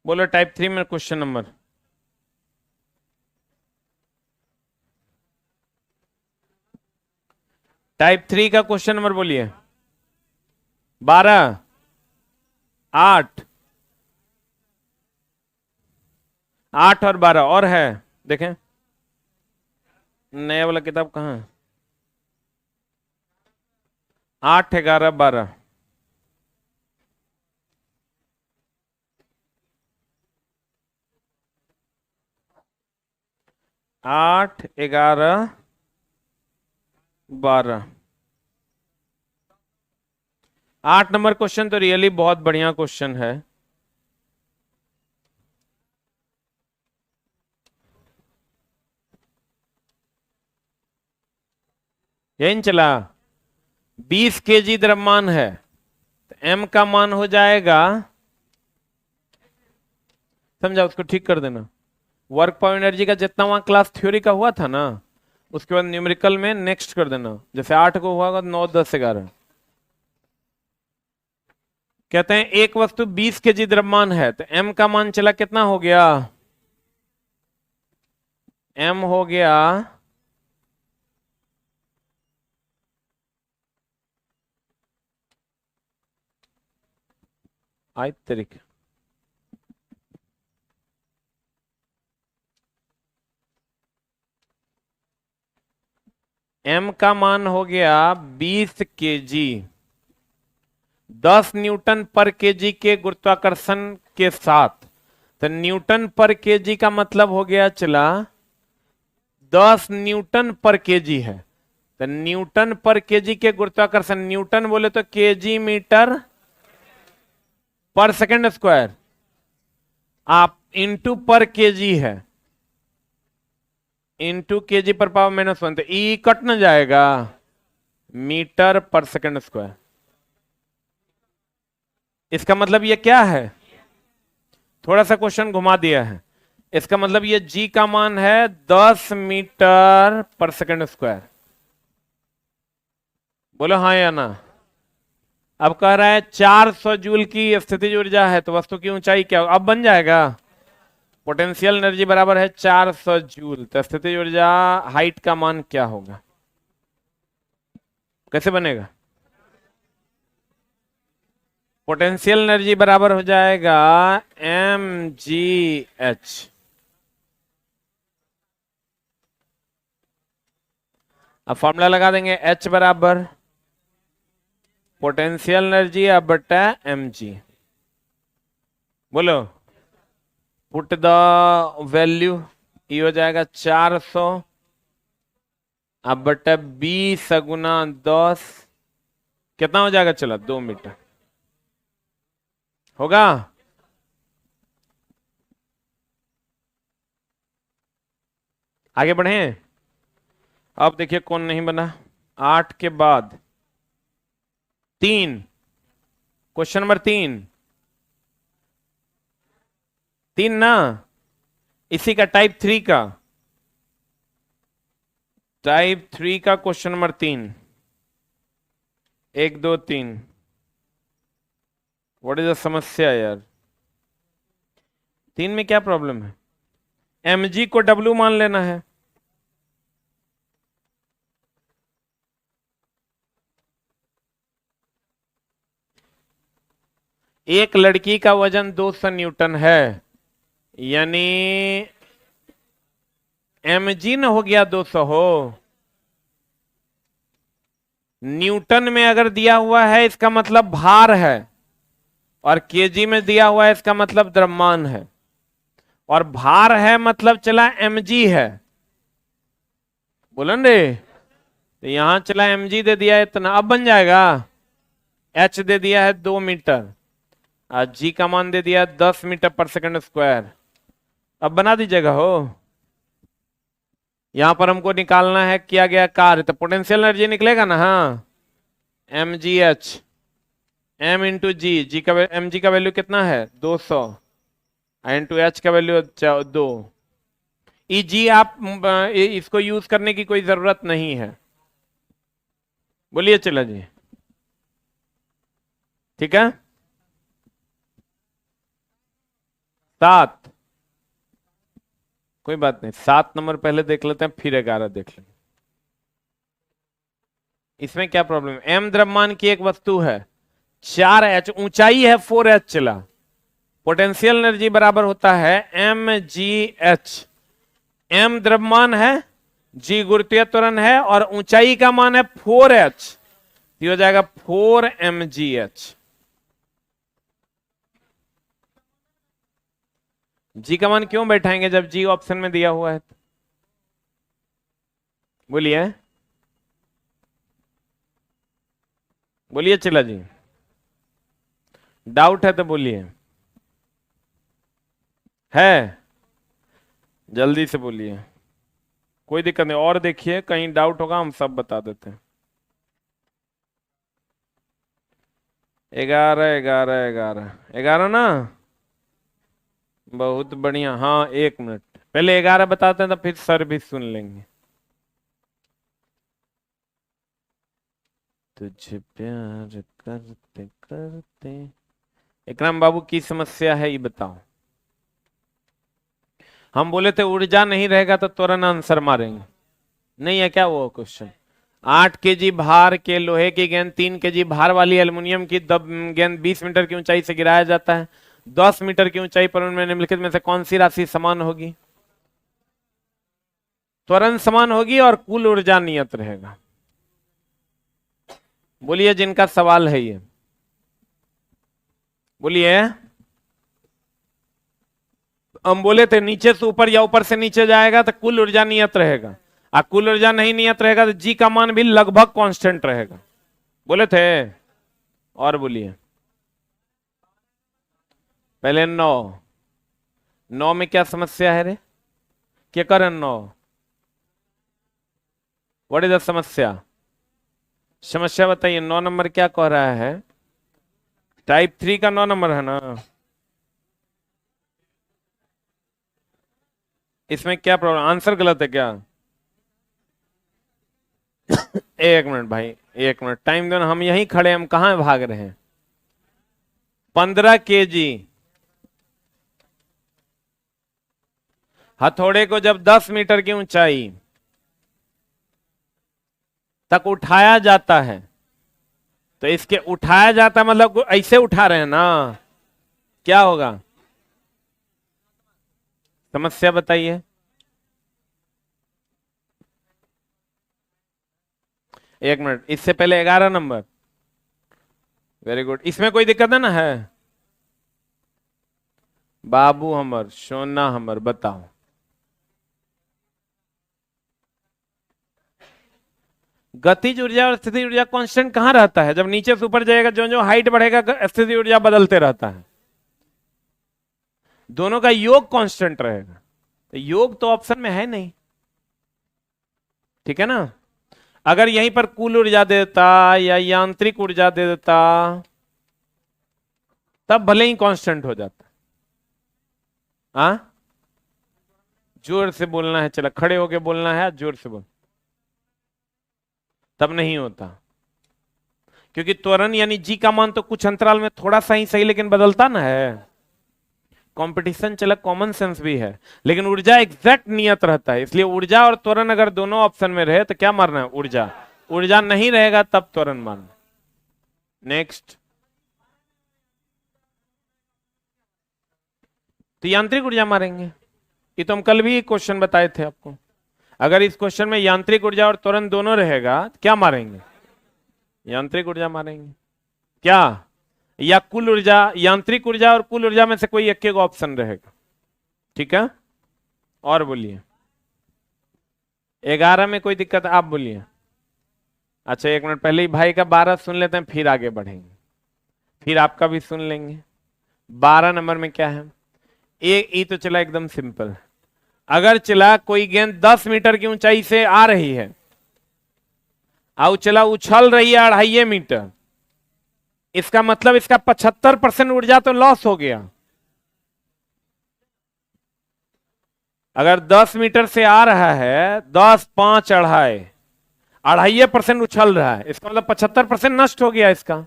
बोलो टाइप 3 में question number. Type 3 का क्वेश्चन नंबर बोलिए। 12, 8, 8 और 12 और है। देखें नया वाला किताब कहाँ है? 8, 11, 12। 8, 11, 12। 8 नंबर क्वेश्चन तो रियली बहुत बढ़िया क्वेश्चन है। यही चला। 20 केजी द्रव्यमान है तो m का मान हो जाएगा, समझा, उसको ठीक कर देना। वर्क पावर एनर्जी का जितना वहां क्लास थ्योरी का हुआ था ना, उसके बाद न्यूमेरिकल में नेक्स्ट कर देना। जैसे 8 को हुआ 9, 10, 11। कहते हैं एक वस्तु 20 केजी द्रव्यमान है तो m का मान चला कितना हो गया? m हो गया आई तरीके, m का मान हो गया 20 केजी। 10 न्यूटन पर केजी के गुरुत्वाकर्षण के साथ, तो न्यूटन पर केजी का मतलब हो गया चला 10 न्यूटन पर केजी है। तो न्यूटन पर केजी के गुरुत्वाकर्षण, न्यूटन बोले तो केजी मीटर पर सेकंड स्क्वायर, आप इंटू पर केजी है, इंटू केजी पर पावर -1, तो ई कट ना जाएगा, मीटर पर सेकंड स्क्वायर। इसका मतलब ये क्या है? थोड़ा सा क्वेश्चन घुमा दिया है। इसका मतलब ये जी का मान है 10 मीटर पर सेकंड स्क्वायर। बोलो हाँ या ना। अब कह रहा है 400 जूल की स्थितिज ऊर्जा है तो वस्तु की ऊंचाई क्या होगा? अब बन जाएगा। पोटेंशियल एनर्जी बराबर है 400 जूल, तो स्थितिज ऊर्जा हाइट का मान क्या होगा? कैसे बनेगा? पोटेंशियल एनर्जी बराबर हो जाएगा mgh। अब फॉर्मूला लगा देंगे, h बराबर पोटेंशियल एनर्जी अब बटा mg। बोलो पुट द वैल्यू, ये हो जाएगा 400 अब बटा 20 गुना 10, कितना हो जाएगा? चलो 2 मीटर होगा। आगे बढ़े। अब देखिए कौन नहीं बना। 8 के बाद 3, क्वेश्चन नंबर 3। 3 ना, इसी का टाइप 3 का, टाइप 3 का question number 3। 1, 2, 3। What is the समस्या यार? 3 में क्या प्रॉब्लम है? mg को w मान लेना है। एक लड़की का वजन 200 न्यूटन है, यानी mg न हो गया 200 हो। न्यूटन में अगर दिया हुआ है इसका मतलब भार है, और केजी में दिया हुआ है इसका मतलब द्रव्यमान है, और भार है मतलब चला mg है। बोलन रे, तो यहां चला mg दे दिया है इतना, अब बन जाएगा। h दे दिया है 2 मीटर, और g का मान दे दिया 10 मीटर पर सेकंड स्क्वायर। अब बना दीजिएगा हो। यहां पर हमको निकालना है किया गया कार्य, तो पोटेंशियल एनर्जी निकलेगा ना। हाँ, mgh, m इंटू जी का mg का वैल्यू कितना है? 200, इंटू h का वैल्यू 2। ई जी आप इसको यूज करने की कोई जरूरत नहीं है। बोलिए चला जी, ठीक है। 7, कोई बात नहीं, 7 नंबर पहले देख लेते हैं, फिर 11 देख लेंगे। इसमें क्या प्रॉब्लम है? m द्रव्यमान की एक वस्तु है, 4h, ऊंचाई है 4h चला, पोटेंशियल एनर्जी बराबर होता है mgh। m द्रव्यमान है, g गुरुत्वीय त्वरण है, और ऊंचाई का मान है 4h, ये हो जाएगा 4mgh। g का मान क्यों बैठाएंगे जब g ऑप्शन में दिया हुआ है? बोलिए बोलिए चिल्ला जी, डाउट है तो बोलिए, है जल्दी से बोलिए, कोई दिक्कत नहीं, और देखिए कहीं डाउट होगा हम सब बता देते हैं। 11 11 11 11 ना, बहुत बढ़िया। हाँ 1 मिनट पहले 11 बताते हैं तो फिर सर भी सुन लेंगे। तुझे प्यार करते करते, इकराम बाबू की समस्या है ये बताओ। हम बोले थे ऊर्जा नहीं रहेगा तो तुरंत आंसर मारेंगे, नहीं है क्या वो क्वेश्चन? 8 केजी भार के लोहे की गेंद 3 केजी भार वाली एल्युमिनियम की गेंद 20 मीटर की ऊंचाई से गिराया जाता है, 10 मीटर की ऊंचाई पर उनमें निम्नलिखित में से कौन सी राशि समान होगी? त्वरण समान होगी और कुल ऊर्जा नियत रहेगा। बोलिए जिनका सवाल है ये, बोलिए। हम बोले थे नीचे से ऊपर या ऊपर से नीचे जाएगा तो कुल ऊर्जा नियत रहेगा, और कुल ऊर्जा नहीं नियत रहेगा तो जी का मान भी लगभग कांस्टेंट रहेगा, बोले थे। और बोलिए पहले 9 में क्या समस्या है रे? क्या करें 9? व्हाट इज द समस्या? समस्या बताइए। 9 नंबर क्या कह रहा है? टाइप 3 का 9 नंबर है ना? इसमें क्या प्रॉब्लम? आंसर गलत है क्या? एक मिनट भाई, 1 मिनट टाइम दो ना, हम यहीं खड़े, हम कहां भाग रहे हैं? 15 केजी हथौड़े को जब 10 मीटर की ऊंचाई तक उठाया जाता है, तो इसके उठाया जाता मतलब ऐसे उठा रहे हैं ना, क्या होगा? समस्या बताइए। एक मिनट, इससे पहले 11 नंबर, वेरी गुड। इसमें कोई दिक्कत है ना? है बाबू हमर सोना हमर, बताओ। गतिज ऊर्जा और स्थिति ऊर्जा कांस्टेंट कहां रहता है? जब नीचे से ऊपर जाएगा, जो जो हाइट बढ़ेगा स्थिति ऊर्जा बदलते रहता है, दोनों का योग कांस्टेंट रहेगा। तो योग तो ऑप्शन में है नहीं, ठीक है ना? अगर यहीं पर कुल ऊर्जा दे देता या यांत्रिक ऊर्जा दे देता तब भले ही कांस्टेंट हो जाता। हाँ जोर से बोलना है, चला खड़े होके बोलना है, जोर से बोल, तब नहीं होता। क्योंकि त्वरण यानी जी का मान तो कुछ अंतराल में थोड़ा सा ही सही लेकिन बदलता ना है। कंपटीशन चला, कॉमन सेंस भी है, लेकिन ऊर्जा एग्जैक्ट नियत रहता है। इसलिए ऊर्जा और त्वरण अगर दोनों ऑप्शन में रहे तो क्या मारना है? ऊर्जा। ऊर्जा नहीं रहेगा तब त्वरण मारना। नेक्स्ट, तो यांत्रिक ऊर्जा मारेंगे। ये तो हम कल भी क्वेश्चन बताए थे आपको। अगर इस क्वेश्चन में यांत्रिक ऊर्जा और त्वरण दोनों रहेगा तो क्या मारेंगे? यांत्रिक ऊर्जा मारेंगे। क्या? या कुल ऊर्जा? यांत्रिक ऊर्जा और कुल ऊर्जा में से कोई एक ऑप्शन रहेगा, ठीक है? और बोलिए। 11 में कोई दिक्कत? आप बोलिए। अच्छा 1 मिनट पहले ही भाई का 12 सुन लेते हैं, फिर आगे बढ़ेंगे, फिर आपका भी सुन लेंगे। 12 नंबर में क्या है? ये तो चला एकदम सिंपल। अगर चला कोई गेंद 10 मीटर की ऊंचाई से आ रही है और चला उछल रही है 2.5 मीटर, इसका मतलब इसका 75% ऊर्जा तो लॉस हो गया। अगर 10 मीटर से आ रहा है, 10 5 2.5% उछल रहा है, इसका मतलब 75% नष्ट हो गया इसका।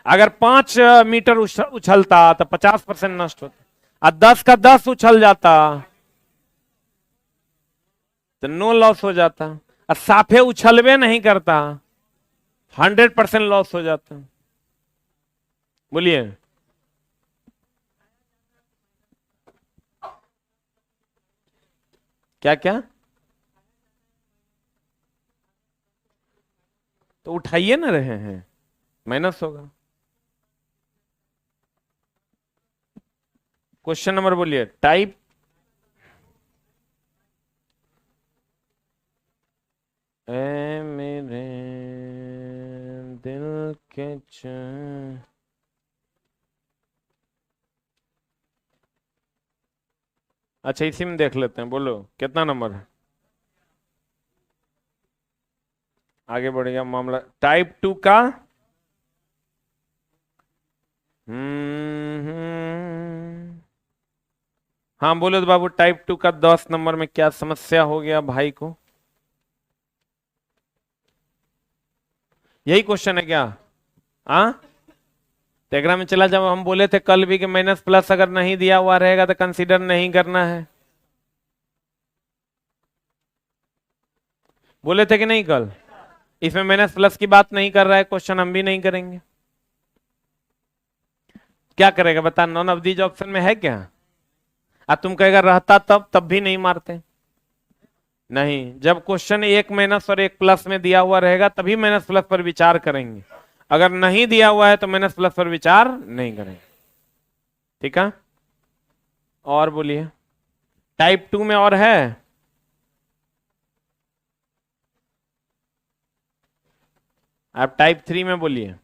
अगर 5 मीटर उछलता तो 50% नष्ट होता, और 10 का 10 उछल जाता तो नो लॉस हो जाता, और साफे उछलवे नहीं करता 100% लॉस हो जाता। बोलिए। क्या क्या? तो उठाइए ना रहे हैं, माइनस होगा। क्वेश्चन नंबर बोलिए। टाइप ए मेरे दिल के चैन। अच्छा इसी में देख लेते हैं, बोलो कितना नंबर है। आगे बढ़ेगा मामला। टाइप 2 का हाँ बोलो तो बाबू, टाइप 2 का 10 नंबर में क्या समस्या हो गया भाई को? यही क्वेश्चन है क्या? हाँ टेग्राम में चला, जब हम बोले थे कल भी कि माइनस प्लस अगर नहीं दिया हुआ रहेगा तो कंसीडर नहीं करना है, बोले थे कि नहीं कल? इसमें माइनस प्लस की बात नहीं कर रहा है क्वेश्चन, हम भी नहीं करेंगे। क्या करेगा बता, नॉन ऑफ दीज ऑप्शन में है क्या? तुम कहेगा रहता तब भी नहीं मारते। नहीं, जब क्वेश्चन एक माइनस और एक प्लस में दिया हुआ रहेगा तभी माइनस प्लस पर विचार करेंगे, अगर नहीं दिया हुआ है तो माइनस प्लस पर विचार नहीं करेंगे। ठीक है, और बोलिए। टाइप 2 में और है? आप टाइप 3 में बोलिए।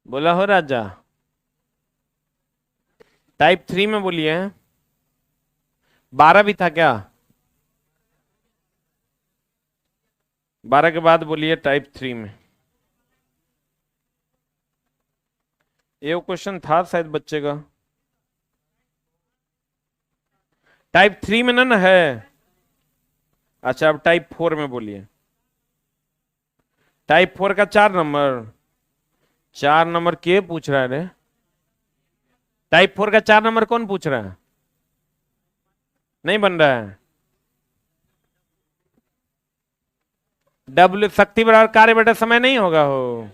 बोला हो राजा। टाइप 3 में बोलिए। 12 भी था क्या? 12 के बाद बोलिए टाइप 3 में। ये क्वेश्चन था शायद बच्चे का। टाइप 3 में ना है। अच्छा अब टाइप 4 में बोलिए। टाइप 4 का 4 नंबर। 4 नंबर के पूछ रहा है रे? टाइप 4 का 4 नंबर कौन पूछ रहा है? नहीं बन रहा है। डब्ल्यू शक्ति बराबर कार्य बटा समय नहीं होगा हो?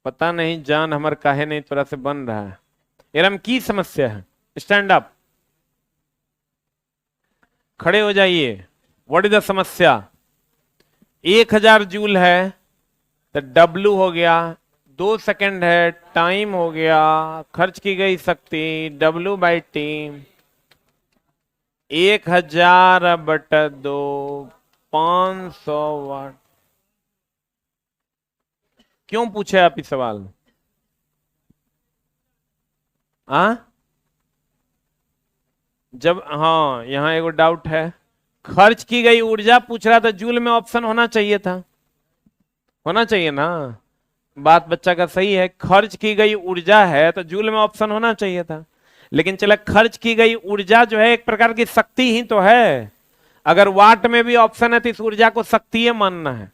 पता नहीं जान हमारे काहे नहीं थोड़ा से बन रहा है। एरम की समस्या है। स्टैंड अप, खड़े हो जाइए। व्हाट इज द समस्या? 1000 जूल है तो डब्ल्यू हो गया, 2 सेकंड है, टाइम हो गया, खर्च की गई शक्ति W/T, 1000/2, 500 वाट। क्यों पूछे आप इस सवाल? जब हाँ यहां एगो डाउट है, खर्च की गई ऊर्जा पूछ रहा था, जूल में ऑप्शन होना चाहिए था, होना चाहिए ना। बात बच्चा का सही है, खर्च की गई ऊर्जा है तो जूल में ऑप्शन होना चाहिए था। लेकिन चला, खर्च की गई ऊर्जा जो है एक प्रकार की शक्ति ही तो है। अगर वाट में भी ऑप्शन है तो इस ऊर्जा को शक्ति मानना है।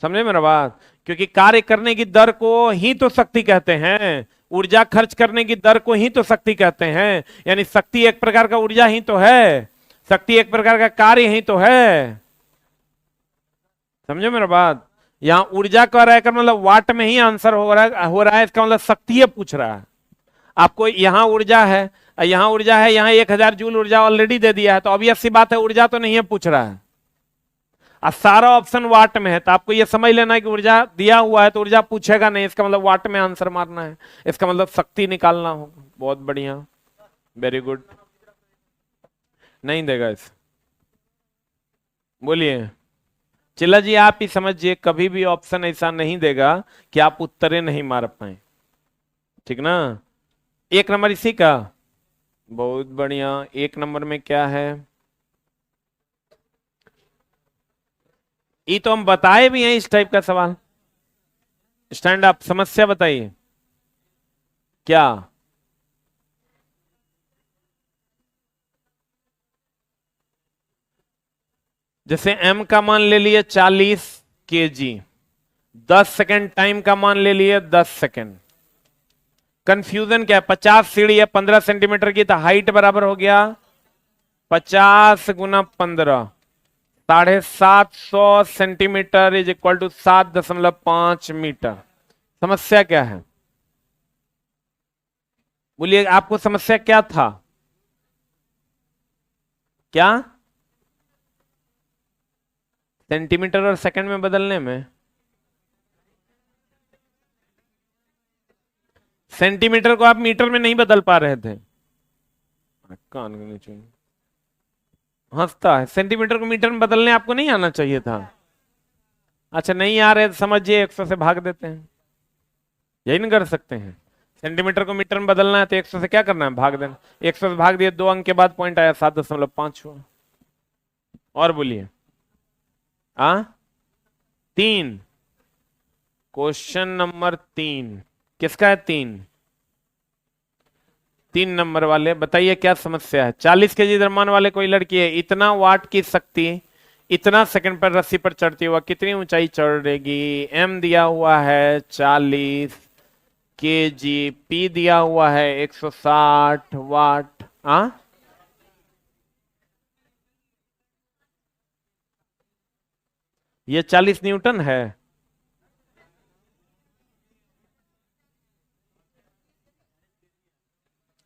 समझे मेरा बात? क्योंकि कार्य करने की दर को ही तो शक्ति कहते हैं, ऊर्जा खर्च करने की दर को ही तो शक्ति कहते हैं। यानी शक्ति एक प्रकार का ऊर्जा ही तो है, शक्ति एक प्रकार का कार्य ही तो है। समझे मेरा बात? यहां ऊर्जा कह रहा है मतलब वाट में ही आंसर हो रहा है, इसका मतलब शक्ति पूछ रहा है। आपको यहाँ ऊर्जा है, यहाँ ऊर्जा है, यहाँ 1000 जूल ऊर्जा ऑलरेडी दे दिया है, तो ऑब्वियस सी बात है ऊर्जा तो नहीं है पूछ रहा है। और सारा ऑप्शन वाट में है, तो आपको ये समझ लेना है कि ऊर्जा दिया हुआ है तो ऊर्जा पूछेगा नहीं, इसका मतलब वाट में आंसर मारना है, इसका मतलब शक्ति निकालना होगा। बहुत बढ़िया, वेरी गुड। नहीं देगा इस, बोलिए। चिल्ला जी आप ही समझिए, कभी भी ऑप्शन ऐसा नहीं देगा कि आप उत्तरे नहीं मार पाए, ठीक ना। 1 नंबर इसी का, बहुत बढ़िया। 1 नंबर में क्या है? ये तो हम बताए भी हैं इस टाइप का सवाल। स्टैंड अप, समस्या बताइए क्या? जैसे m का मान ले लिए 40 kg, 10 सेकंड टाइम का मान ले लिए 10 सेकंड। कंफ्यूजन क्या है, 50 सीढ़ी है 15 सेंटीमीटर की, तो हाइट बराबर हो गया 50 गुना 15, 750 centimetre is equal to 7.5 metre. समस्या क्या है, बोलिए आपको समस्या क्या था, क्या सेंटीमीटर और सेकंड में बदलने में? सेंटीमीटर को आप मीटर में नहीं बदल पा रहे थे, कान के नीचे हंसता है, सेंटीमीटर को मीटर में बदलने आपको नहीं आना चाहिए था। अच्छा नहीं आ रहे तो समझिए 100 से भाग देते हैं, यही नहीं कर सकते हैं। सेंटीमीटर को मीटर में बदलना है तो 100 से क्या करना है, भाग देना। 100 से भाग दिए, 2 अंक के बाद पॉइंट आया 7.5 हुआ। और बोलिए 3, क्वेश्चन नंबर 3 किसका है? 3 नंबर वाले बताइए क्या समस्या है। 40 kg द्रव्यमान वाले कोई लड़की है, इतना वाट की शक्ति इतना सेकंड पर रस्सी पर चढ़ती हुआ कितनी ऊंचाई चढ़ेगी? m दिया हुआ है 40 kg, p दिया हुआ है 160 वाट। ये 40 न्यूटन है।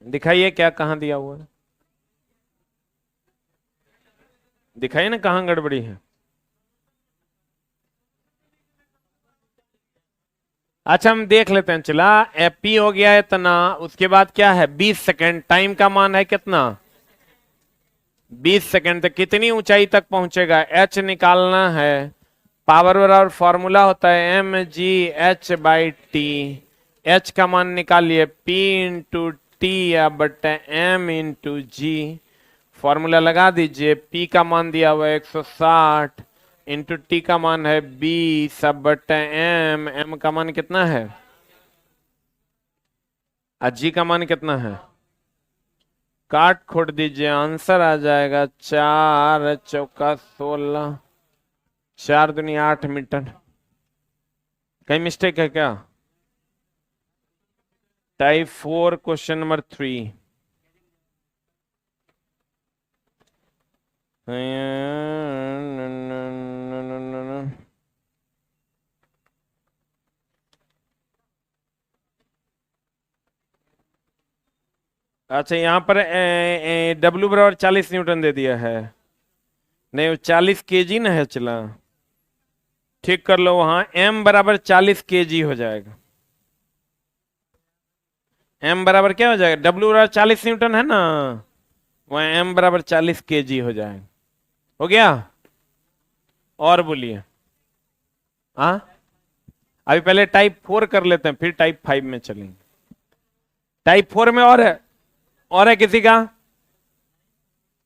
दिखाइए क्या कहां दिया हुआ है, दिखाइए ना कहां गड़बड़ी है। अच्छा हम देख लेते हैं, चला एपी हो गया इतना, उसके बाद क्या है 20 सेकंड, टाइम का मान है कितना 20 सेकंड, तो कितनी ऊंचाई तक पहुंचेगा? एच निकालना है, पावर बराबर फॉर्मूला होता है mgh/t। एच का मान निकालिए p इंटू टी या बटे m इंटू जी, फॉर्मूला लगा दीजिए। p का मान दिया हुआ है 160 इंटू टी का मान है 20 बटे m का मान कितना है, जी का मान कितना है, काट खोट दीजिए, आंसर आ जाएगा 4 चौका 16, 4 दूनी 8 मीटर। कहीं मिस्टेक है क्या? Type 4 question number 3। अच्छा यहाँ पर W बराबर 40 न्यूटन दे दिया है, नहीं 40 kg ना है, चला ठीक कर लो, वहां m बराबर 40 kg हो जाएगा। m बराबर क्या हो जाएगा, W बराबर 40 न्यूटन है ना, वहां m बराबर 40 kg हो जाएगा। हो गया? और बोलिए अभी पहले टाइप 4 कर लेते हैं, फिर टाइप 5 में चलेंगे। टाइप 4 में और है किसी का?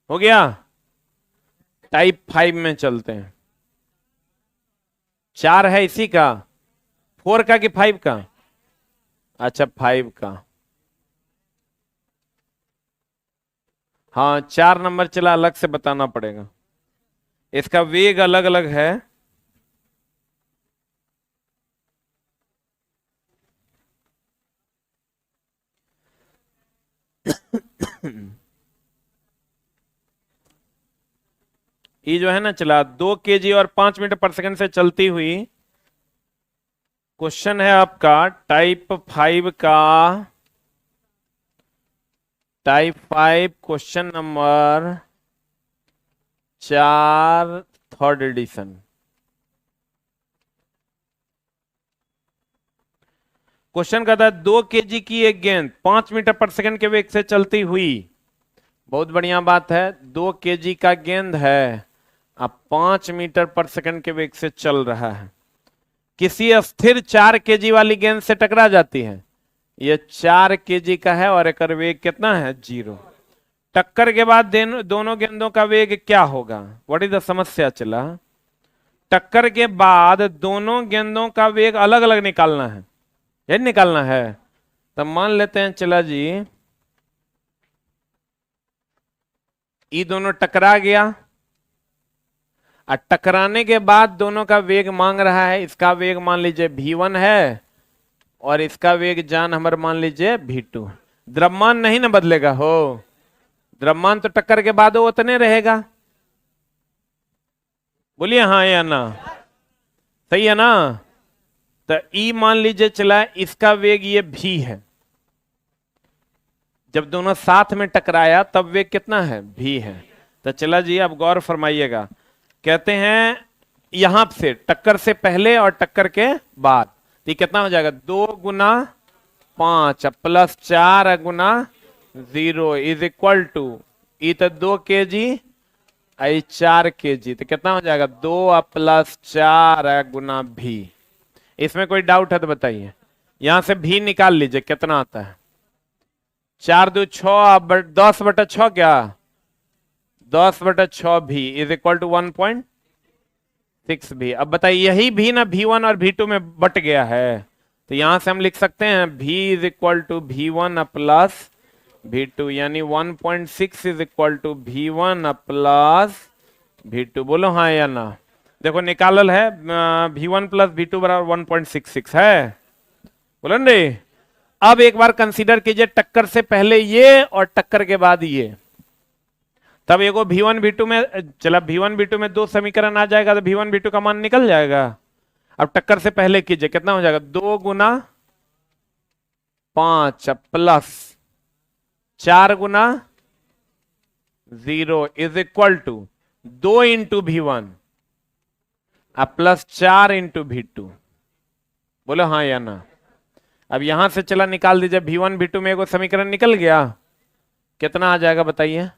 हो गया? टाइप 5 में चलते हैं। 4 है इसी का, 4 का कि 5 का? अच्छा 5 का, हाँ 4 नंबर चला, अलग से बताना पड़ेगा, इसका वेग अलग अलग है। ये जो है ना चला 2 kg और 5 मीटर पर सेकंड से चलती हुई, क्वेश्चन है आपका टाइप 5 का, type 5 question number 4 third edition. Question कहता है 2 kg की एक गेंद 5 मीटर पर सेकंड के वेग से चलती हुई, बहुत बढ़िया बात है, 2 kg का गेंद है, अब 5 मीटर पर सेकंड के वेग से चल रहा है, किसी स्थिर 4 kg वाली गेंद से टकरा जाती है। ये 4 kg का है और एक वेग कितना है 0। टक्कर के बाद दोनों गेंदों का वेग क्या होगा, व्हाट इज द समस्या चला? टक्कर के बाद दोनों गेंदों का वेग अलग अलग निकालना है, यही निकालना है। तो मान लेते हैं चला जी, ये दोनों टकरा गया, और टकराने के बाद दोनों का वेग मांग रहा है, इसका वेग मान लीजिए v1 है और इसका वेग जान हमारे मान लीजिए v2। द्रव्यमान नहीं ना बदलेगा हो, द्रव्यमान तो टक्कर के बाद वो उतने रहेगा। बोलिए हाँ या ना, सही है ना। तो ई मान लीजिए चला, इसका वेग ये v है, जब दोनों साथ में टकराया तब वेग कितना है, v है। तो चला जी अब गौर फरमाइएगा, कहते हैं यहां से टक्कर से पहले और टक्कर के बाद, तो ये कितना हो जाएगा, 2 गुना 5 प्लस 4 गुना 0 इज इक्वल टू, ई तो 2 kg आई 4 kg, तो कितना हो जाएगा 2 प्लस 4 गुना भी। इसमें कोई डाउट है तो बताइए। यहां से भी निकाल लीजिए कितना आता है, 4 2 6 10/6 क्या, 10/6 भी इज इक्वल टू 1.6 भी। अब बताइए यही भी ना v1 और v2 में बट गया है, तो यहां से हम लिख सकते हैं v is equal to v1 plus v2, यानी 1.6 is equal to v1 plus v2। बोलो हाँ या ना। देखो निकालल है, v1 प्लस v2 बराबर 1.66 है, बोलो ना रे। अब एक बार कंसीडर कीजिए टक्कर से पहले ये और टक्कर के बाद ये, तब एगो v1 v2 में चला, v1 v2 में 2 समीकरण आ जाएगा तो v1 v2 का मान निकल जाएगा। अब टक्कर से पहले कीजिए कितना हो जाएगा, 2 गुना 5 प्लस 4 गुना 0 is equal to 2 into v1 plus 4 into v2। बोलो हाँ या ना। अब यहां से चला निकाल दीजिए, v1 v2 में एगो समीकरण निकल गया, कितना आ जाएगा बताइए,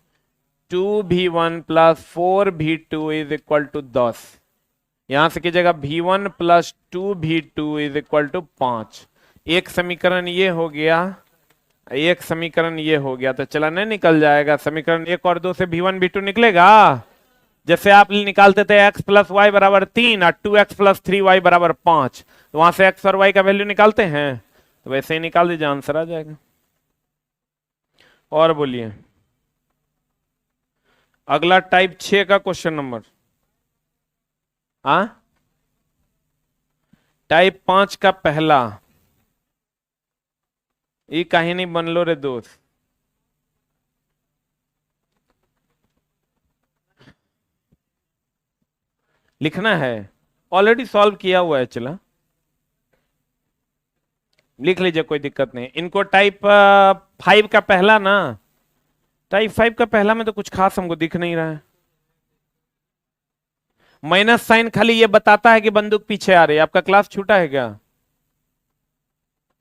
2v1 plus 4v2 is equal to 10। यहां से कीजिएगा v1 plus 2v2 is equal to 5। एक समीकरण ये हो गया, एक समीकरण ये हो गया, तो चला नहीं निकल जाएगा, समीकरण 1 और 2 से v1 v2 निकलेगा। जैसे आप निकालते थे x प्लस वाई बराबर 3 और 2x प्लस 3y बराबर 5, तो वहां से x और y का वैल्यू निकालते हैं, तो वैसे ही निकाल दीजिए, आंसर आ जाएगा। और बोलिए अगला टाइप 6 का क्वेश्चन नंबर, टाइप 5 का पहला, ये कहीं नहीं बन लो रे दोस्त। लिखना है, ऑलरेडी सॉल्व किया हुआ है, चला लिख लीजिए, कोई दिक्कत नहीं। इनको टाइप 5 का पहला ना, टाइप 5 का पहला में तो कुछ खास हमको दिख नहीं रहा है। माइनस साइन खाली ये बताता है कि बंदूक पीछे आ रही है। आपका क्लास छूटा है क्या,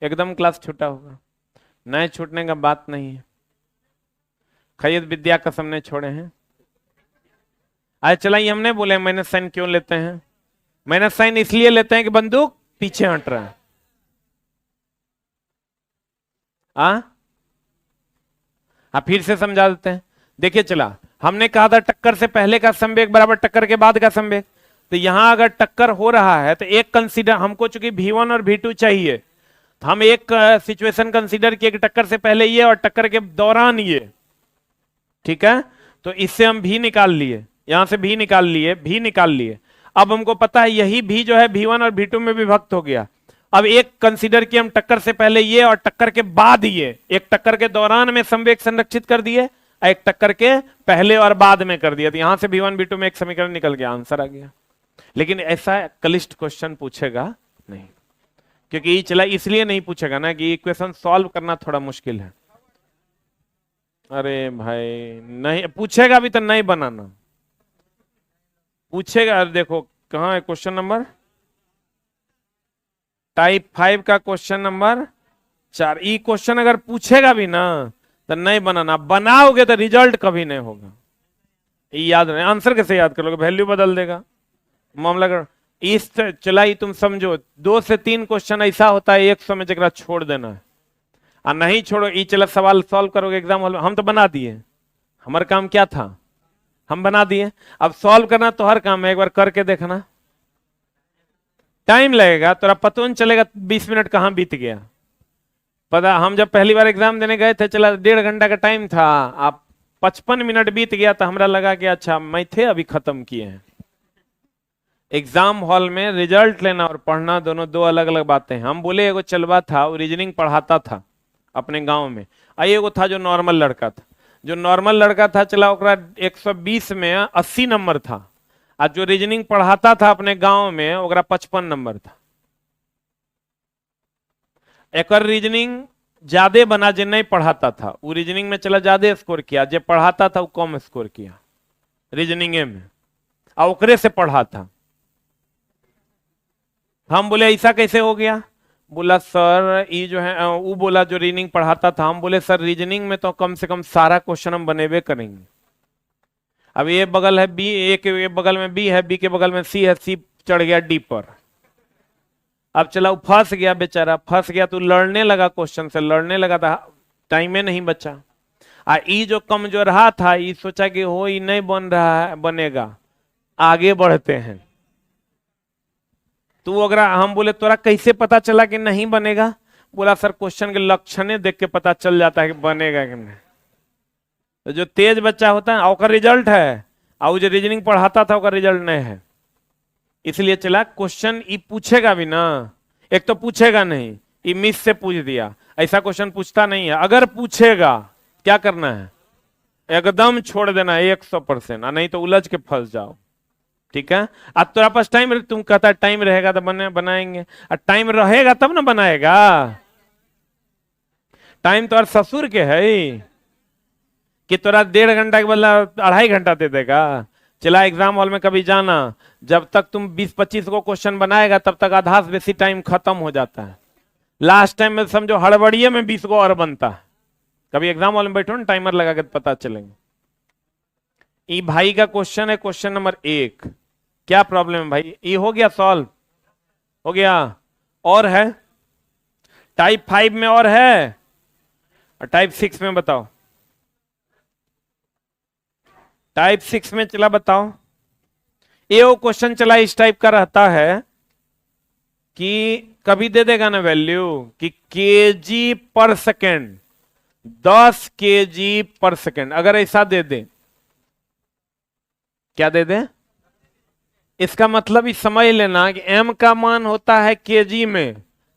एकदम क्लास छूटा होगा, नए छूटने का बात नहीं है, खैर विद्या कसम ने छोड़े हैं। आज चला, ये हमने बोले माइनस साइन क्यों लेते हैं, माइनस साइन इसलिए लेते हैं कि बंदूक पीछे हट रहा है। फिर से समझा देते हैं। देखिए चला, हमने कहा था टक्कर से पहले का संवेग बराबर टक्कर के बाद का संवेग, तो यहां अगर टक्कर हो रहा है तो एक कंसीडर, हमको चूंकि v1 और v2 चाहिए, तो हम एक सिचुएशन कंसीडर किए कि टक्कर से पहले ये और टक्कर के दौरान ये, ठीक है। तो इससे हम भी निकाल लिए, यहां से भी निकाल लिए, भी निकाल लिए। अब हमको पता है यही भी जो है v1 और v2 में विभक्त हो गया। अब एक कंसीडर किए हम टक्कर से पहले ये और टक्कर के बाद ये, एक टक्कर के दौरान में संवेग संरक्षित कर दिए, एक टक्कर के पहले और बाद में कर दिया, तो यहां से v1 v2 में एक समीकरण निकल गया, आंसर आ गया। लेकिन ऐसा क्लिष्ट क्वेश्चन पूछेगा नहीं, क्योंकि ये चला इसलिए नहीं पूछेगा ना कि इक्वेशन सॉल्व करना थोड़ा मुश्किल है। अरे भाई नहीं पूछेगा भी तो नहीं बनाना, पूछेगा। देखो कहां है क्वेश्चन नंबर, टाइप 5 का क्वेश्चन नंबर 4। ये क्वेश्चन अगर पूछेगा भी ना तो नहीं बनाना, बनाओगे तो रिजल्ट कभी नहीं होगा। ये याद नहीं, आंसर कैसे याद कर लोगे, वैल्यू बदल देगा मामला कर। इस चलाई तुम समझो 2 से 3 क्वेश्चन ऐसा होता है 100 में जरा छोड़ देना है, और नहीं छोड़ो ये चला सवाल सॉल्व करोगे एग्जाम हॉल में। हम तो बना दिए, हमारा काम क्या था, हम बना दिए। अब सॉल्व करना तो हर काम है, एक बार करके देखना, टाइम लगेगा, तो पता नहीं चलेगा 20 मिनट कहां बीत गया। पता, हम जब पहली बार एग्जाम देने गए थे, चला 1.5 घंटा का टाइम था, आप 55 मिनट बीत गया, तो हमरा लगा कि अच्छा मैं थे अभी खत्म किए हैं। एग्जाम हॉल में रिजल्ट लेना और पढ़ना दोनों दो अलग अलग बातें हैं। हम बोले एगो चलवा था, वो रीजनिंग पढ़ाता था अपने गांव में। एगो था जो नॉर्मल लड़का था। जो नॉर्मल लड़का था चला ओकरा 120 में 80 नंबर था। और जो रीजनिंग पढ़ाता था अपने गांव में ओकरा 55 नंबर था। एक रीजनिंग ज्यादा बना जे नहीं पढ़ाता था, वो रीजनिंग में चला ज्यादा स्कोर किया, जे पढ़ाता था वो कम स्कोर किया रीजनिंग में, और ओकरे से पढ़ा था। हम बोले ऐसा कैसे हो गया? बोला सर ये जो है वो बोला जो रीजनिंग पढ़ाता था, हम बोले सर रीजनिंग में तो कम से कम सारा क्वेश्चन हम बनेबे करेंगे। अब ये बगल है बी, ए के बगल में बी है, बी के बगल में सी है, सी चढ़ गया डी पर। अब चला वो फंस गया बेचारा, फंस गया तो लड़ने लगा, क्वेश्चन से लड़ने लगा था, टाइम में नहीं बचा। ई जो कमजोर रहा था ये सोचा कि हो ये नहीं बन रहा है, बनेगा, आगे बढ़ते हैं। तो अगर हम बोले तोरा कैसे पता चला कि नहीं बनेगा? बोला सर क्वेश्चन के लक्षण देख के पता चल जाता है कि बनेगा कि नहीं। तो जो तेज बच्चा होता है उसका रिजल्ट है, और जो रीजनिंग पढ़ाता था उसका रिजल्ट नहीं है। इसलिए चला क्वेश्चन ये पूछेगा भी ना, एक तो पूछेगा नहीं, ये मिस से पूछ दिया, ऐसा क्वेश्चन पूछता नहीं है। अगर पूछेगा क्या करना है? एकदम छोड़ देना है 100%, नहीं तो उलझ के फंस जाओ। ठीक है, आज तुम्हारे पास टाइम, तुम कहता टाइम रहेगा तो बनाएंगे, और टाइम रहेगा तब ना बनाएगा। टाइम तो और ससुर के है कि तोरा 1.5 घंटा के बदला 2.5 घंटा दे देगा। चला एग्जाम हॉल में कभी जाना, जब तक तुम 20-25 को क्वेश्चन बनाएगा तब तक आधा से बेसी टाइम खत्म हो जाता है। लास्ट टाइम में समझो हड़बड़िए में 20 को और बनता है। कभी एग्जाम हॉल में बैठो ना, टाइमर लगा के पता चलेंगे। ई भाई का क्वेश्चन है, क्वेश्चन नंबर 1। क्या प्रॉब्लम है भाई? ये हो गया सॉल्व, हो गया। और है टाइप 5 में, और है और टाइप 6 में बताओ। टाइप 6 में चला बताओ। ये वो क्वेश्चन चला इस टाइप का रहता है कि कभी दे देगा ना वैल्यू कि केजी पर सेकेंड, 10 केजी पर सेकेंड। अगर ऐसा दे दे, क्या दे दे? इसका मतलब इस समझ लेना कि m का मान होता है केजी में,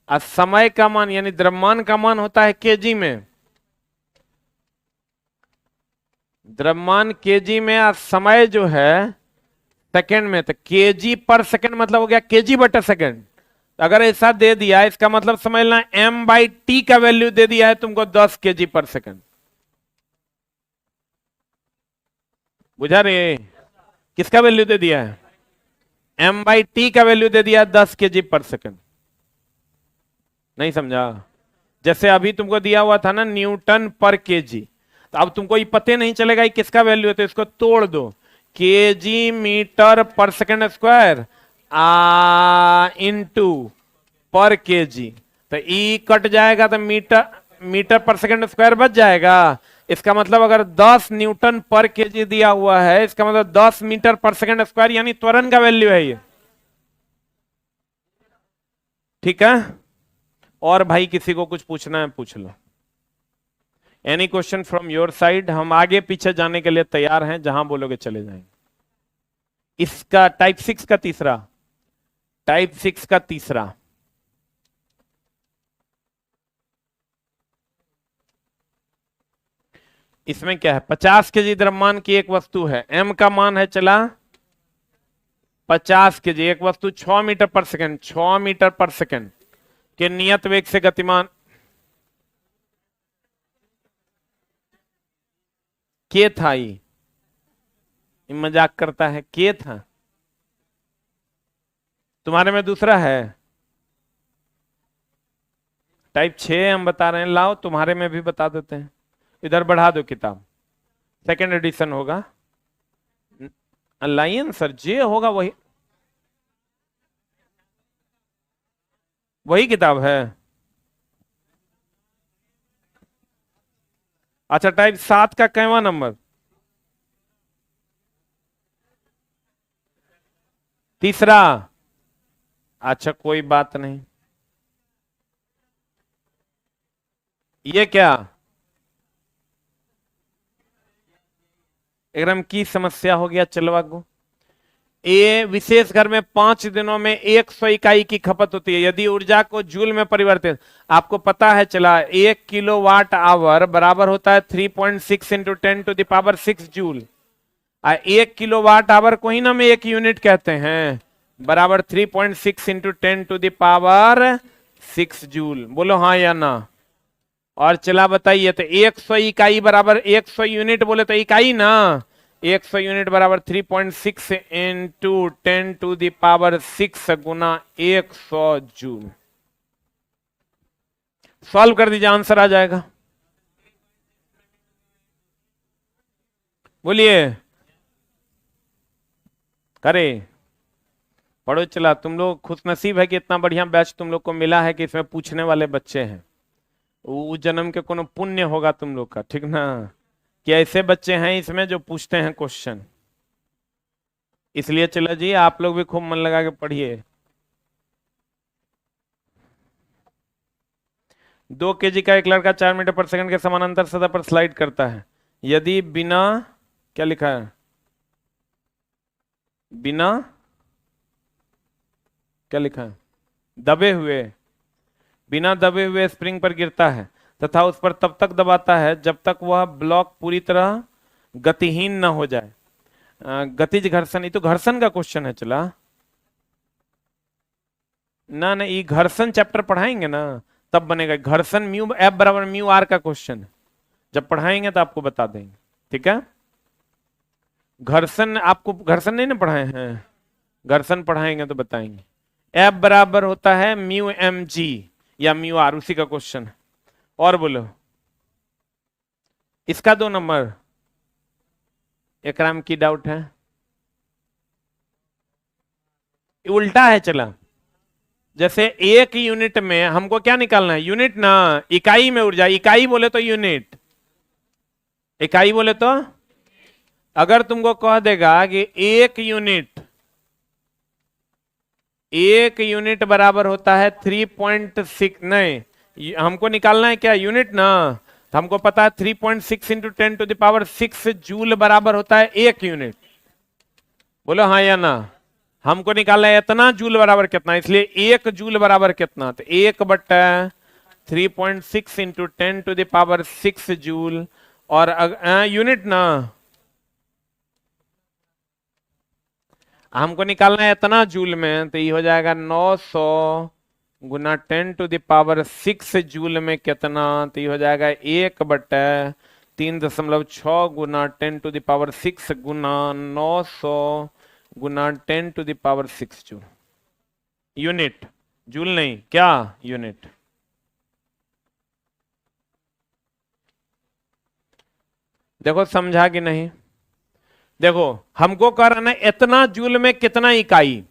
और समय का मान यानी द्रव्यमान का मान होता है केजी में। द्रव्यमान केजी में और समय जो है सेकंड में। तो केजी पर सेकंड मतलब हो गया केजी बटे सेकंड। अगर ऐसा दे दिया इसका मतलब समझ लेना m/t का वैल्यू दे दिया है तुमको 10 केजी पर सेकंड। बुझा रहे? किसका वैल्यू दे दिया है? m/t का वैल्यू दे दिया 10 केजी पर सेकंड। नहीं समझा? जैसे अभी तुमको दिया हुआ था ना न्यूटन पर केजी, तो अब तुमको ये पते नहीं चलेगा ये किसका वैल्यू है, तो इसको तोड़ दो, केजी मीटर पर सेकंड स्क्वायर इनटू पर केजी। तो ई कट जाएगा तो मीटर मीटर पर सेकंड स्क्वायर बच जाएगा। इसका मतलब अगर 10 न्यूटन पर केजी दिया हुआ है, इसका मतलब 10 मीटर पर सेकंड स्क्वायर यानी त्वरण का वैल्यू है ये। ठीक है, और भाई किसी को कुछ पूछना है पूछ लो। Any question from your side? हम आगे पीछे जाने के लिए तैयार हैं, जहां बोलोगे चले जाएंगे। इसका टाइप 6 का तीसरा, टाइप 6 का तीसरा, इसमें क्या है? 50 केजी द्रव्यमान की एक वस्तु है, m का मान है चला 50 केजी। एक वस्तु 6 मीटर पर सेकंड, 6 मीटर पर सेकंड के नियत वेग से गतिमान। के था ये मजाक करता है, के था? तुम्हारे में दूसरा है टाइप 6 हम बता रहे हैं, लाओ तुम्हारे में भी बता देते हैं। इधर बढ़ा दो किताब, सेकंड एडिशन होगा। लाइन सर जे होगा वही, वही किताब है। अच्छा टाइप 7 का कैवा नंबर? तीसरा। अच्छा कोई बात नहीं। ये क्या एकदम की समस्या हो गया? चलो आगो। ये विशेष घर में 5 दिनों में 100 इकाई की खपत होती है। यदि ऊर्जा को जूल में परिवर्तित, आपको पता है चला 1 किलोवाट आवर बराबर होता है 3.6 इंटू 10⁻6 जूल। 1 किलोवाट आवर को ही ना में 1 यूनिट कहते हैं, बराबर 3.6 इंटू 10⁻6 जूल। बोलो हाँ या ना। और चला बताइए, तो 100 इकाई बराबर 100 यूनिट बोले तो इकाई ना, 100 यूनिट बराबर 3.6 इंटू 10⁻6 गुना 100 जूल। सॉल्व कर दीजिए, आंसर आ जाएगा। बोलिए, करे पढ़ो। चला, तुम लोग खुशनसीब है कि इतना बढ़िया बैच तुम लोग को मिला है कि इसमें पूछने वाले बच्चे हैं। वो जन्म के कोनो पुण्य होगा तुम लोग का, ठीक ना, कि ऐसे बच्चे हैं इसमें जो पूछते हैं क्वेश्चन। इसलिए चलो जी, आप लोग भी खूब मन लगा के पढ़िए। 2 kg का एक लड़का 4 मीटर पर सेकंड के समानांतर सतह पर स्लाइड करता है। यदि बिना, क्या लिखा है, बिना, क्या लिखा है, दबे हुए, बिना दबे हुए स्प्रिंग पर गिरता है तथा उस पर तब तक दबाता है जब तक वह ब्लॉक पूरी तरह गतिहीन न हो जाए। गतिज घर्षण, ये तो घर्षण का क्वेश्चन है। चला ना ना, ये घर्षण चैप्टर पढ़ाएंगे ना तब बनेगा। घर्षण म्यू एफ बराबर म्यू आर का क्वेश्चन, जब पढ़ाएंगे तो आपको बता देंगे, ठीक है। घर्षण आपको घर्षण नहीं ना पढ़ाए हैं, घर्षण पढ़ाएंगे तो बताएंगे। एफ बराबर होता है म्यू एम जी या म्यू आर, उसी का क्वेश्चन है। और बोलो, इसका 2 नंबर एकराम की डाउट है, उल्टा है। चला, जैसे 1 यूनिट में हमको क्या निकालना है, यूनिट ना, इकाई में ऊर्जा। इकाई बोले तो यूनिट, इकाई बोले तो, अगर तुमको कह देगा कि 1 यूनिट बराबर होता है 3.6, नहीं हमको निकालना है क्या, यूनिट ना, तो हमको पता है 3.6 इंटू 10⁻6 जूल बराबर होता है 1 यूनिट। बोलो हाँ या ना। हमको निकालना है इतना जूल बराबर कितना, इसलिए 1 जूल बराबर कितना, तो 1/3.6 इंटू 10⁻6 जूल। और यूनिट ना, हमको निकालना है इतना जूल में, तो ये हो जाएगा 900 गुना 10⁻6 जूल में कितना, तो ये हो जाएगा 1/3.6 गुना 10⁻6 गुना 900 गुना 10⁻6 जूल। यूनिट, जूल नहीं, क्या यूनिट। देखो समझा कि नहीं। देखो हमको कराना इतना जूल में कितना इकाई,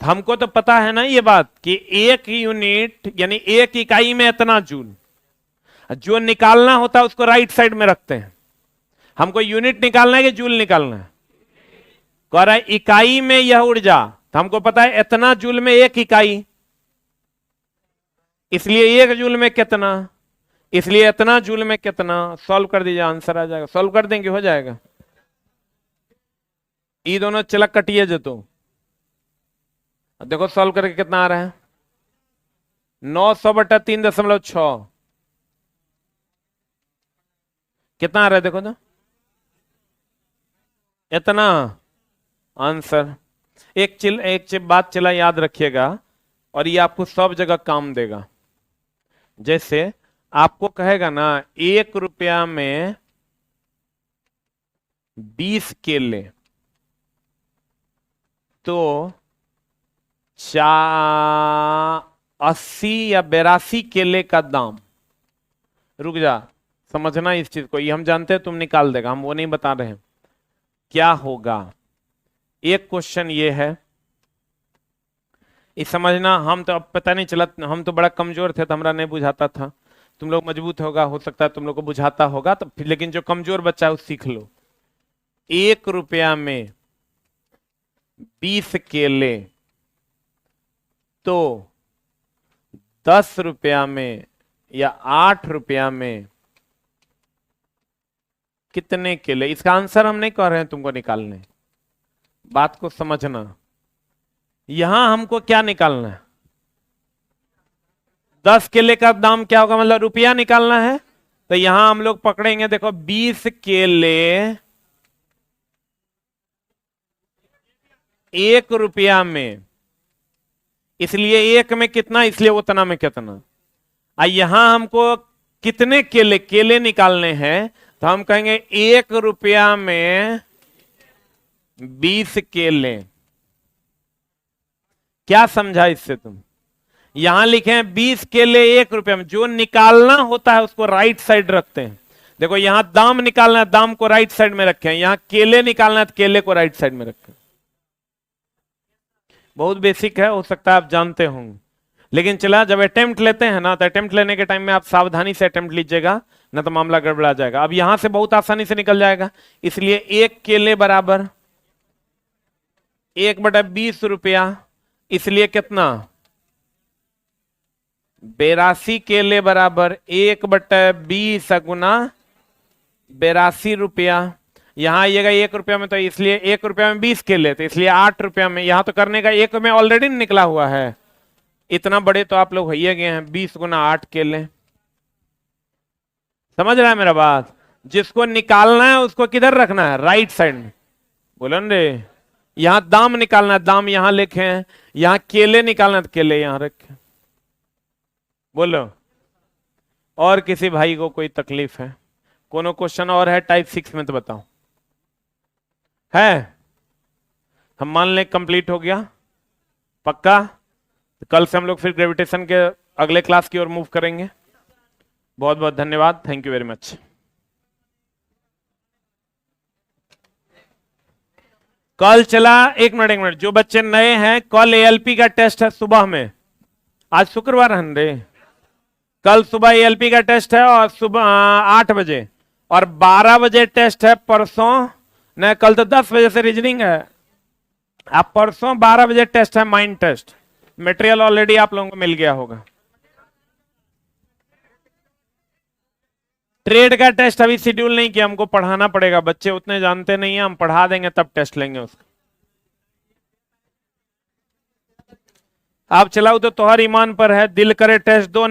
हमको तो पता है ना ये बात कि 1 यूनिट यानी 1 इकाई में इतना जूल। जो निकालना होता है उसको राइट साइड में रखते हैं। हमको यूनिट निकालना है कि जूल निकालना है, कह रहा है इकाई में यह ऊर्जा, तो हमको पता है इतना जूल में 1 इकाई, इसलिए 1 जूल में कितना, इसलिए इतना जूल में कितना। सॉल्व कर दीजिए, आंसर आ जाएगा। सॉल्व कर देंगे, हो जाएगा। ये दोनों चलक कटिए जो, तो देखो सॉल्व करके कितना आ रहा है, 900/3.6 कितना आ रहा है, देखो तो इतना आंसर। एक बात चला याद रखिएगा, और ये आपको सब जगह काम देगा। जैसे आपको कहेगा ना 1 रुपया में 20 केले, तो 80 या 82 केले का दाम। रुक जा, समझना इस चीज को, ये हम जानते हैं तुम निकाल देगा, हम वो नहीं बता रहे हैं क्या होगा। एक क्वेश्चन ये है, ये समझना। हम तो अब पता नहीं चला, हम तो बड़ा कमजोर थे तो हमरा नहीं बुझाता था। तुम लोग मजबूत होगा, हो सकता है तुम लोग को बुझाता होगा, तो फिर लेकिन जो कमजोर बच्चा है वो सीख लो। 1 रुपया में 20 केले, तो 10 रुपया में या 8 रुपया में कितने केले। इसका आंसर हम नहीं कह रहे हैं तुमको निकालने, बात को समझना। यहां हमको क्या निकालना है? 10 केले का दाम क्या होगा, मतलब रुपया निकालना है। तो यहां हम लोग पकड़ेंगे, देखो 20 केले 1 रुपया में, इसलिए 1 में कितना, इसलिए उतना में कितना। यहां हमको कितने केले केले निकालने हैं, तो हम कहेंगे 1 रुपया में 20 केले। क्या समझा इससे तुम? यहां लिखे हैं 20 केले 1 रुपया में, जो निकालना होता है उसको राइट साइड रखते हैं। देखो यहां दाम निकालना है, दाम को राइट साइड में रखे हैं, यहां केले निकालना है तो केले को राइट साइड में रखें। बहुत बेसिक है, हो सकता है आप जानते होंगे, लेकिन चला जब अटेम्प्ट लेते हैं ना, तो अटेम्प्ट लेने के टाइम में आप सावधानी से अटेम्प्ट लीजिएगा, ना तो मामला गड़बड़ा जाएगा। अब यहां से बहुत आसानी से निकल जाएगा, इसलिए 1 केले बराबर 1/20 रुपया, इसलिए कितना, 82 केले बराबर 1/20 गुना 82 रुपया। यहां आइएगा 1 रुपया में, तो इसलिए 1 रुपया में 20 केले, तो इसलिए 8 रुपया में, यहां तो करने का 1 में ऑलरेडी निकला हुआ है, इतना बड़े तो आप लोग होइए गए हैं, 20 गुना 8 केले। समझ रहा है मेरा बात? जिसको निकालना है उसको किधर रखना है, राइट साइड में। बोलो न रे, यहां दाम निकालना है, दाम यहां लिखे हैं, यहां केले निकालना है तो केले यहां रखे। बोलो, और किसी भाई को कोई तकलीफ है? कोनो क्वेश्चन और है टाइप 6 में तो बताओ। है? हम मान लें कंप्लीट हो गया, पक्का? तो कल से हम लोग फिर ग्रेविटेशन के अगले क्लास की ओर मूव करेंगे। बहुत बहुत धन्यवाद, थैंक यू वेरी मच। कल चला, एक मिनट, जो बच्चे नए हैं, कल एएलपी का टेस्ट है सुबह में, आज शुक्रवार है रे, कल सुबह एएलपी का टेस्ट है, और सुबह 8 बजे, और 12 बजे टेस्ट है परसों। नहीं, कल तो 10 बजे से रीजनिंग है। आप परसों 12 बजे टेस्ट है, माइंड टेस्ट। मटेरियल ऑलरेडी आप लोगों को मिल गया होगा। ट्रेड का टेस्ट अभी शेड्यूल नहीं किया, हमको पढ़ाना पड़ेगा, बच्चे उतने जानते नहीं है, हम पढ़ा देंगे तब टेस्ट लेंगे उसका। आप चलाओ तो तोहर ईमान पर है, दिल करे टेस्ट दो।